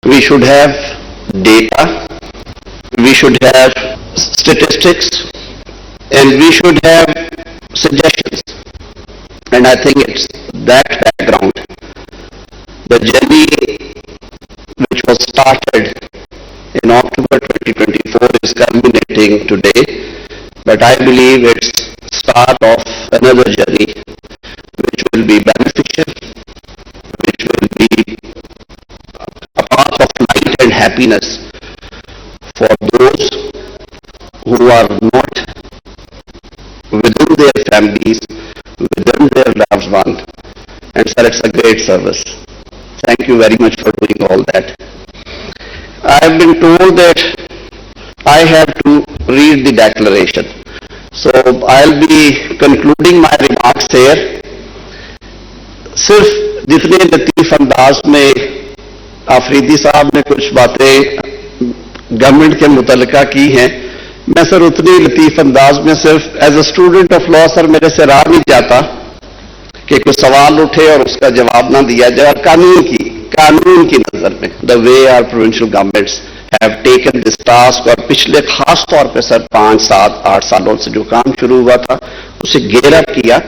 We should have data, we should have statistics, and we should have suggestions. And I think it's that background, the journey which was started in October 2024 is culminating today, but I believe it's start of another journey which will be beneficial, which will be a path of light and happiness for those who are not within their families, within their loved ones. And sir, it's a great service. Thank you very much for doing all that. I have been told that I have to read the declaration. So I'll be concluding my remarks here. सिर्फ जितने लतीफ अंदाज में आफरीदी साहब ने कुछ बातें government के मुतल्लिका की हैं, मैं सर उतनी लतीफ अंदाज में सिर्फ as a student of law sir मेरे से रहा नहीं जाता कि कोई सवाल उठे और उसका जवाब ना दिया जाए। और कानून की नजर में the way our provincial governments have taken this task, और पिछले खास तौर पे सर 5, 7, 8 सालों से जो काम शुरू हुआ था उसे गेयर अप किया,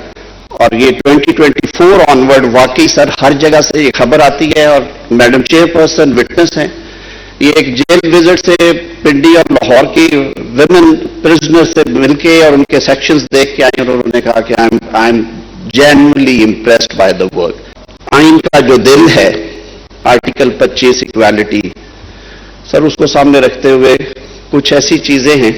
और ये 2024 ऑनवर्ड वाकई सर हर जगह से ये खबर आती है, और मैडम चेयरपर्सन विटनेस हैं। ये एक जेल विजिट से पिंडी और लाहौर की विमेन प्रिजनर से मिलके और उनके सेक्शंस देख के आए, और उन्होंने कहा कि I am genuinely impressed by the work. आइन का जो दिल है, आर्टिकल 25 इक्वालिटी, सर उसको सामने रखते हुए कुछ ऐसी चीजें हैं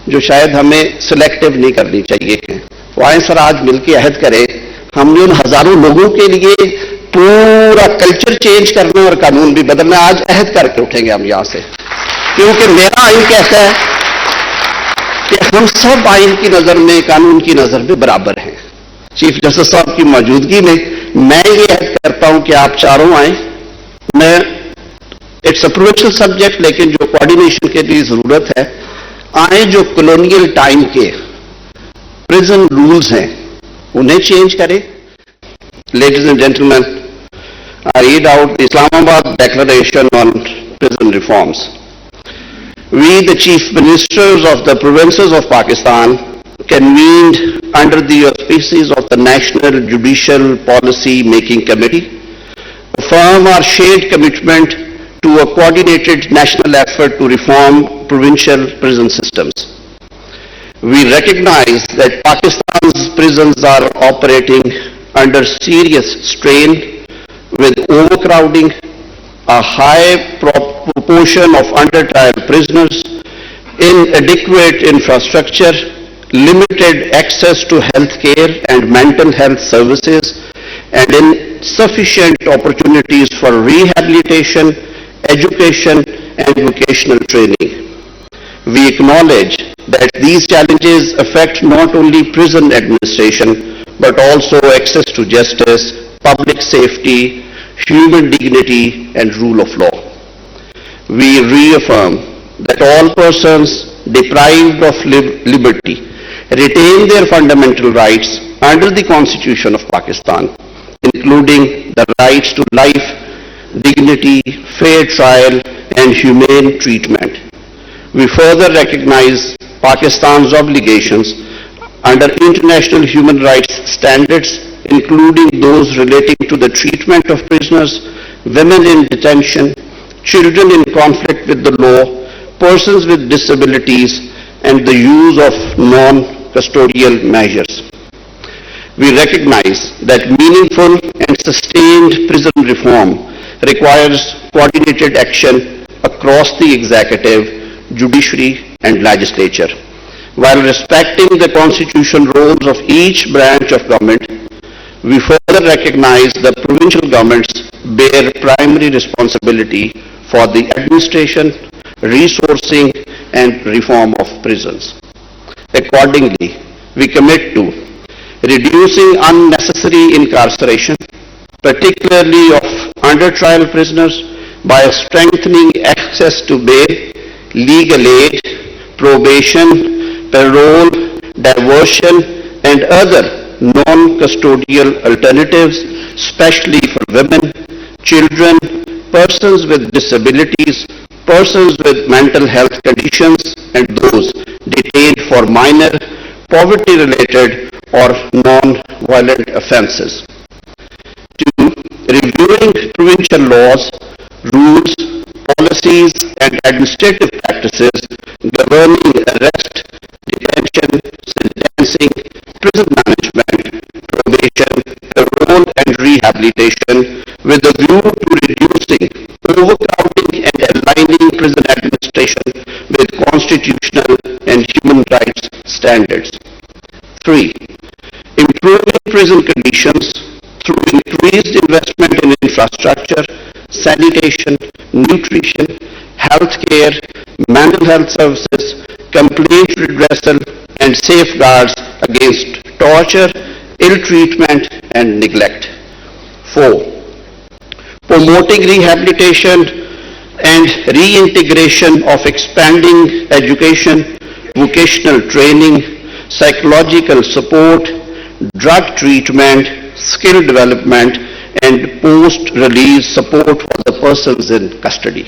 जो शायद हमें सिलेक्टिव नहीं करनी चाहिए। वो आए सर आज मिलकर अहद करें, हमने उन हजारों लोगों के लिए पूरा कल्चर चेंज करना और कानून भी बदलना, आज अहद करके उठेंगे हम यहां से, क्योंकि मेरा आइन कहता है कि हम सब आइन की नजर में, कानून की नजर में बराबर हैं। चीफ जस्टिस साहब की मौजूदगी में मैं ये अहद करता हूं कि आप चारों आए। मैं इट्स अ प्रोविंशियल सब्जेक्ट, लेकिन जो कोऑर्डिनेशन के लिए जरूरत है, आए जो कॉलोनियल टाइम के प्रिजन रूल्स हैं उन्हें चेंज करें। Ladies and gentleman, I read out the Islamabad declaration on prison reforms. We, the Chief Ministers of the Provinces of Pakistan, convened under the auspices of the National Judicial Policy Making Committee, affirm our shared commitment to a coordinated national effort to reform provincial prison systems. We recognize that Pakistan's prisons are operating under serious strain with overcrowding, a high proportion of under-trial prisoners, inadequate infrastructure, limited access to health care and mental health services, and insufficient opportunities for rehabilitation, education, and vocational training. We acknowledge that these challenges affect not only prison administration, but also access to justice, public safety, human dignity, and rule of law. We reaffirm that all persons deprived of liberty retain their fundamental rights under the Constitution of Pakistan, including the rights to life, dignity, fair trial, and humane treatment. We further recognize Pakistan's obligations under international human rights standards, including those relating to the treatment of prisoners, women in detention, children in conflict with the law, persons with disabilities, and the use of non-custodial measures. We recognize that meaningful and sustained prison reform requires coordinated action across the executive, judiciary, and legislature. While respecting the constitutional roles of each branch of government, we further recognize that provincial governments bear primary responsibility for the administration, resourcing, and reform of prisons. Accordingly, we commit to reducing unnecessary incarceration, particularly of under-trial prisoners, by strengthening access to bail, legal aid, probation, parole, diversion, and other non-custodial alternatives, especially for women, children, persons with disabilities, persons with mental health conditions, and those detained for minor poverty-related or non-violent offences. 2. Reviewing provincial laws, rules, policies, and administrative practices governing arrest, detention, sentencing, prison management, probation, parole, and rehabilitation with a view to reducing overcrowding and aligning prison administration with constitutional and human rights standards. 3. Improving prison conditions through increased investment in infrastructure, sanitation, nutrition, healthcare, mental health services, complaint redressal, and safeguards against torture, ill treatment, and neglect. 4. Promoting rehabilitation and reintegration of expanding education, vocational training, psychological support, drug treatment, skill development, and post-release support for the persons in custody.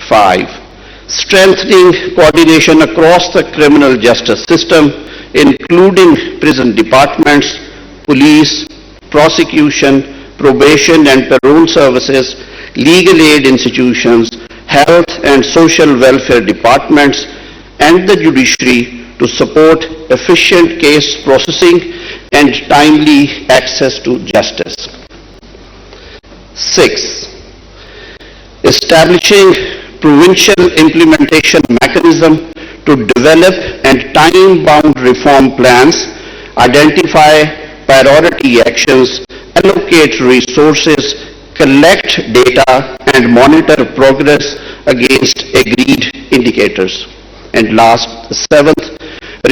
5. Strengthening coordination across the criminal justice system, including prison departments, police, prosecution, probation and parole services, legal aid institutions, health and social welfare departments, and the judiciary to support efficient case processing and timely access to justice. 6. Establishing provincial implementation mechanism to develop and time-bound reform plans, identify priority actions, allocate resources, collect data, and monitor progress against agreed indicators. And last, 7th,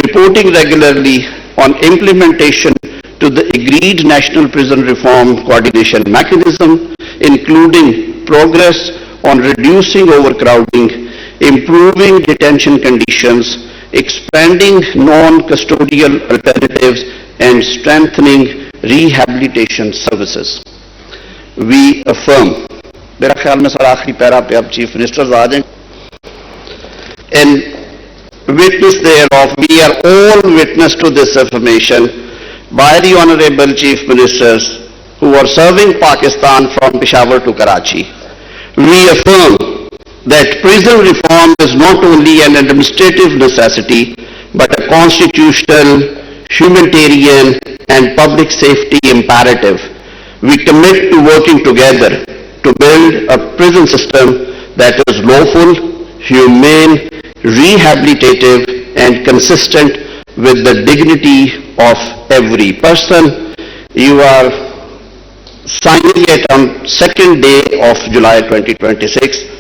reporting regularly on implementation to the agreed National Prison Reform Coordination Mechanism, including progress on reducing overcrowding, improving detention conditions, expanding non-custodial alternatives, and strengthening rehabilitation services. We affirm, मेरा ख्याल में sir आखिरी para पे अब chief ministers आ जाएं, in witness thereof, we are all witness to this affirmation by the Honorable Chief Ministers who are serving Pakistan from Peshawar to Karachi. We affirm that prison reform is not only an administrative necessity, but a constitutional, humanitarian, and public safety imperative. We commit to working together to build a prison system that is lawful, humane, rehabilitative, and consistent with the dignity of every person. You are signing it on 2nd day of July 2026.